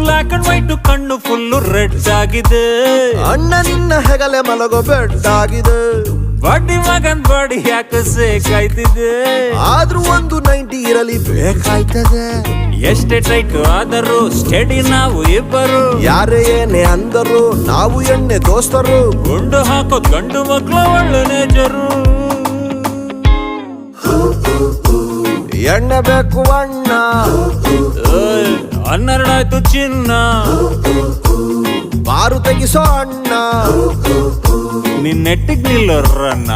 Black and white ಕಣ್ಣು full red ಆಗಿದೆ. ಅಣ್ಣ ನಿನ್ನ ಹೆಗಲೆ ಮಲಗೋ ಬೆಡ್ ಆಗಿದೆ. ಬಡ್ಡಿ ಮಗನ್ ಬಾಡಿ ಯಾಕೆ ಸೇಕಾಯ್ತಿದೆ. ಆದ್ರೂ ಒಂದು 90 ಇರಲಿ ಬೇಕಾಯ್ತದೆ. ಎಷ್ಟೇ ಟೈಟ್ ಆದರೂ ಸ್ಟಡಿ ನಾವು ಇಬ್ಬರು. ಯಾರೇ ಏನೇ ಅಂದರು ನಾವು ಎಣ್ಣೆ ದೋಸ್ತರು. ಗುಂಡು ಹಾಕೋದ್ ಗಂಡು ಮಕ್ಳ ಒಳ್ಳೆ ನೇಚರು. ಎಣ್ಣೆ ಬೇಕು ಅಣ್ಣ, 12 ಚಿನ್ನ. ಬಾರು ತೆಗಿಸೋ ಅಣ್ಣ, ನಿನ್ ನೆಟ್ಟಿಗ್ ನಿಲ್ಲೋರನ್ನ.